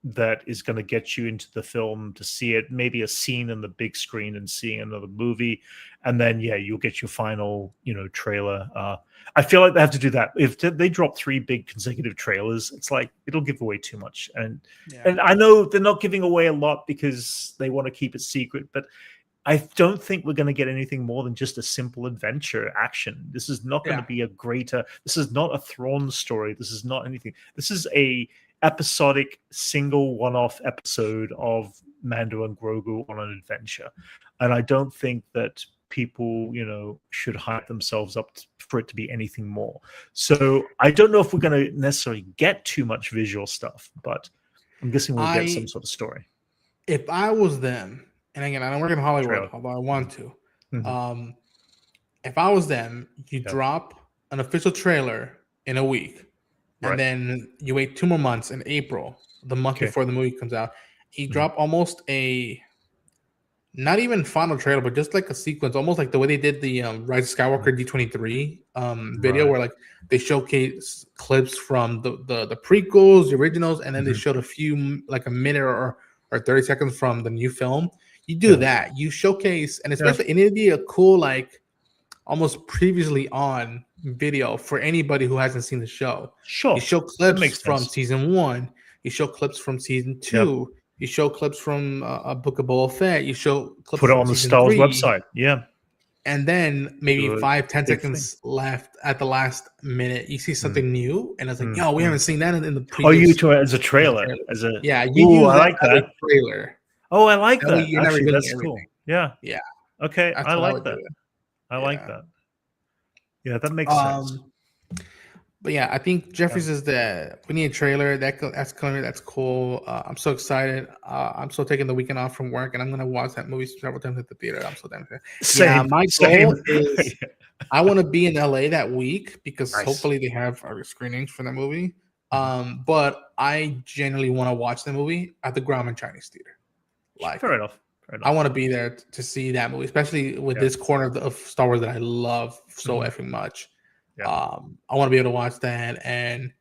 that is going to get you into the film to see it, maybe a scene in the big screen and seeing another movie, and then you'll get your final trailer. I feel like they have to do that. If they drop 3 big consecutive trailers, it's like it'll give away too much. And I know they're not giving away a lot because they want to keep it secret, but I don't think we're going to get anything more than just a simple adventure action. This is not going to be this is not a Thrawn story. This is not anything. This is a episodic single one-off episode of Mando and Grogu on an adventure. And I don't think that people, should hype themselves up for it to be anything more. So I don't know if we're going to necessarily get too much visual stuff, but I'm guessing we'll get some sort of story. If I was them, and again, I don't work in Hollywood, although I want to. Mm-hmm. If I was them, you drop an official trailer in a week, and then you wait 2 more months in April, the month before the movie comes out. You drop almost not even final trailer, but just like a sequence, almost like the way they did the Rise of Skywalker D23 video, where like they showcase clips from the prequels, the originals, and then they showed a few, like a minute or 30 seconds from the new film. You do that. You showcase, and especially it need to be a cool, like almost previously on video for anybody who hasn't seen the show. Sure. You show clips from season 1. You show clips from season 2. Yep. You show clips from a Book of Boba Fett. You show clips. Put it on the Star Wars website. Yeah. And then maybe 5-10 seconds left at the last minute, you see something new, and it's like, yo, we haven't seen that in the previous. Oh, you do it as a trailer, as a you use I like that as a trailer. Oh, I like that. You're never getting that's everything. Cool. Yeah. Yeah. Okay, I like that. I like that. Yeah, that makes sense. But yeah, I think Jeffries is we need a trailer. That's coming. That's cool. I'm so excited. I'm still taking the weekend off from work, and I'm gonna watch that movie several times at the theater. I'm so damn excited. My goal is I want to be in LA that week because hopefully they have screenings for that movie. But I genuinely want to watch the movie at the Grauman Chinese Theater. Fair enough. I want to be there to see that movie, especially with this corner of Star Wars that I love so effing much. Yeah. I want to be able to watch that, and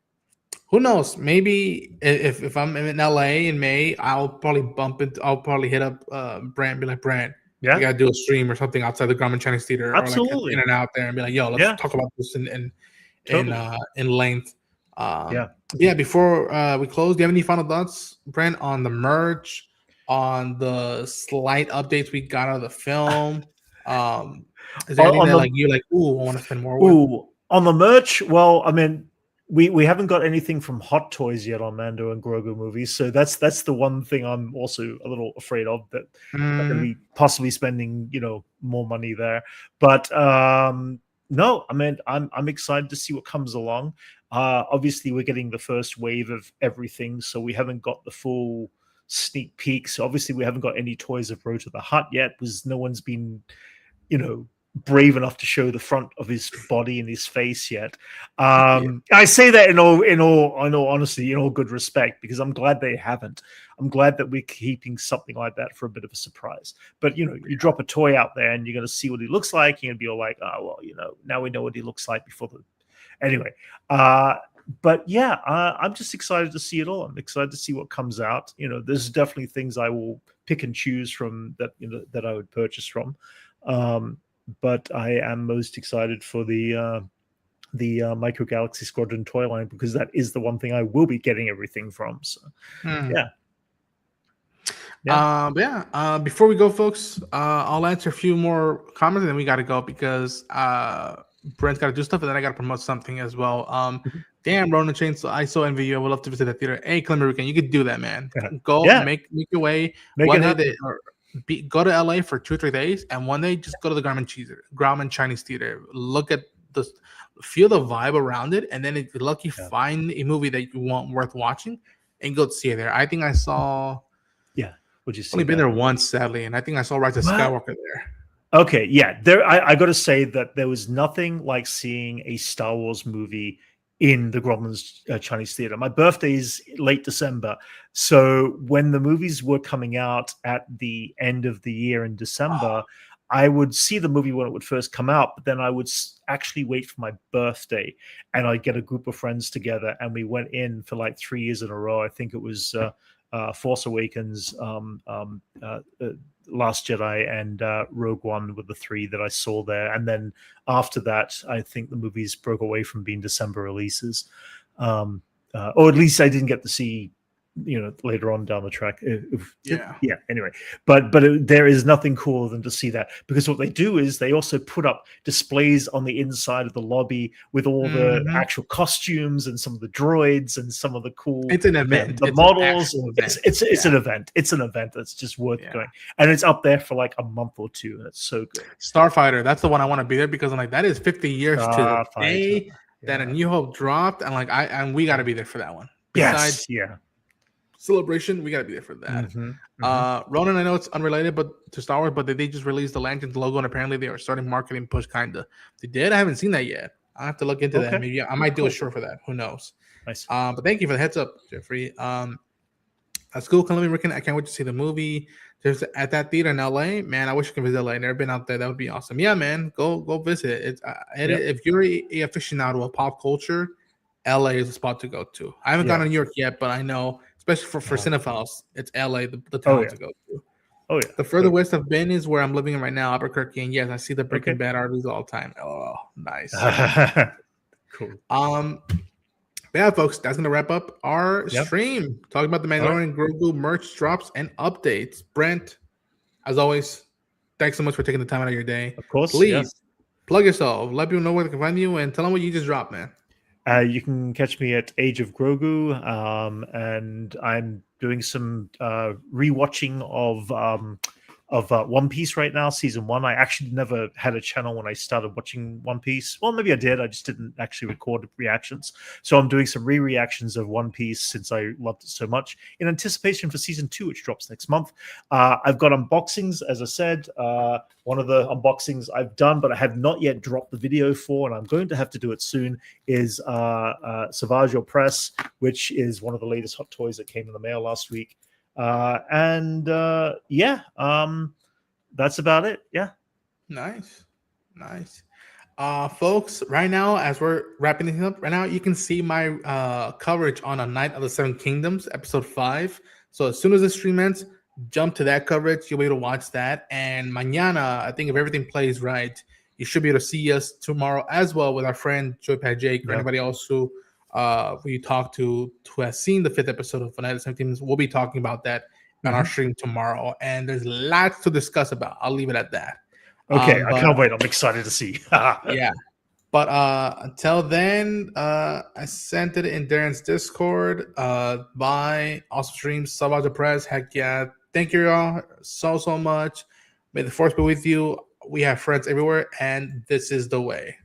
who knows? Maybe if I'm in LA in May, I'll probably hit up Brent and be like, Brent, you gotta do a stream or something outside the Grauman Chinese Theater, absolutely, or like in and out there, and be like, yo, let's talk about this in length. Before we close, do you have any final thoughts, Brent, on the merch, on the slight updates we got out of the film? Is there anything that you're like, ooh, I want to spend more with? On the merch, well, I mean, we haven't got anything from Hot Toys yet on Mando and Grogu movies, so that's the one thing I'm also a little afraid of, that I'm going to be possibly spending more money there. But no, I mean, I'm excited to see what comes along. Obviously, we're getting the first wave of everything, so we haven't got the full sneak peeks. So obviously, we haven't got any toys of Road to the Hut yet, because no one's been, brave enough to show the front of his body and his face yet. I say that in all honesty, in all good respect, because I'm glad they haven't. I'm glad that we're keeping something like that for a bit of a surprise. But you drop a toy out there and you're going to see what he looks like. You're going to be all like, oh well, now we know what he looks like before the. Anyway, but yeah, I'm just excited to see it all. I'm excited to see what comes out. There's definitely things I will pick and choose from that that I would purchase from. But I am most excited for the Micro Galaxy Squadron toy line, because that is the one thing I will be getting everything from. So, before we go, folks, I'll answer a few more comments, and then we got to go because Brent's got to do stuff, and then I got to promote something as well. Damn, Ronan Chainsaw, I so envy you. I would love to visit that theater. Hey, Clemmer, you could do that, man. Go make your way. Go to LA for 2 or 3 days, and one day just go to the Grauman Chinese Theater. Look at feel the vibe around it, and then if you're lucky, find a movie that you want worth watching, and go see it there. I think I saw. Yeah, would you see? Only been there once, sadly, and I think I saw Rise of Skywalker there. Okay, yeah. I got to say that there was nothing like seeing a Star Wars movie in the Grauman's Chinese Theater. My birthday is late December, so when the movies were coming out at the end of the year in December, I would see the movie when it would first come out, but then I would actually wait for my birthday, and I'd get a group of friends together, and we went in for like 3 years in a row. I think it was Force Awakens, Last Jedi, and Rogue One were the 3 that I saw there. And then after that, I think the movies broke away from being December releases, or at least I didn't get to see, later on down the track. Anyway, but there is nothing cooler than to see that, because what they do is they also put up displays on the inside of the lobby with all the actual costumes and some of the droids and some of the cool. It's an event. The models. It's an event. It's an event that's just worth going, and it's up there for like a month or 2, and it's so good. Starfighter, that's the one I want to be there, because I'm like, that is 50 years to the day that A New Hope dropped, and like and we got to be there for that one. Besides, Celebration, we gotta be there for that. Ronan, I know it's unrelated to Star Wars, but they just released the Lanterns logo, and apparently they are starting marketing push. Kinda, they did. I haven't seen that yet. I have to look into that. Maybe I might do a short for that. Who knows? Nice. But thank you for the heads up, Jeffrey. That's cool, Columbia Rican. I can't wait to see the movie. There's at that theater in LA. Man, I wish I could visit LA. Never been out there. That would be awesome. Yeah, man, go visit. It's if you're a aficionado of pop culture, LA is the spot to go to. I haven't gone to New York yet, but I know, especially for cinephiles, it's LA, the town to go to. Oh yeah. The further west I've been is where I'm living in right now, Albuquerque, and yes, I see the Breaking Bad artists all the time. Oh, nice. Cool. Yeah, folks, that's gonna wrap up our stream talking about the Mandalorian and Grogu merch drops and updates. Brent, as always, thanks so much for taking the time out of your day. Of course, please plug yourself, let people know where they can find you, and tell them what you just dropped, man. You can catch me at Age of Grogu, and I'm doing some rewatching of One Piece right now, season 1. I actually never had a channel when I started watching One Piece. Well, maybe I did. I just didn't actually record reactions. So I'm doing some re-reactions of One Piece since I loved it so much, in anticipation for season 2, which drops next month. I've got unboxings, as I said. One of the unboxings I've done, but I have not yet dropped the video for, and I'm going to have to do it soon, is Savage Press, which is one of the latest hot toys that came in the mail last week. That's about it. Yeah. Nice. Folks, right now, as we're wrapping this up right now, you can see my coverage on A Night of the Seven Kingdoms, episode 5. So as soon as the stream ends, jump to that coverage. You'll be able to watch that. And mañana, I think if everything plays right, you should be able to see us tomorrow as well with our friend Joypad Jake or anybody else who you talk to who has seen the 5th episode of A Night of the Seven Kingdoms. We'll be talking about that on our stream tomorrow, and there's lots to discuss about. I'll leave it at that. Okay, I can't wait. I'm excited to see. Yeah, but until then, I sent it in Darren's Discord. Bye. Awesome streams. Savage Press. Heck yeah. Thank you all so much. May the force be with you. We have friends everywhere, and this is the way.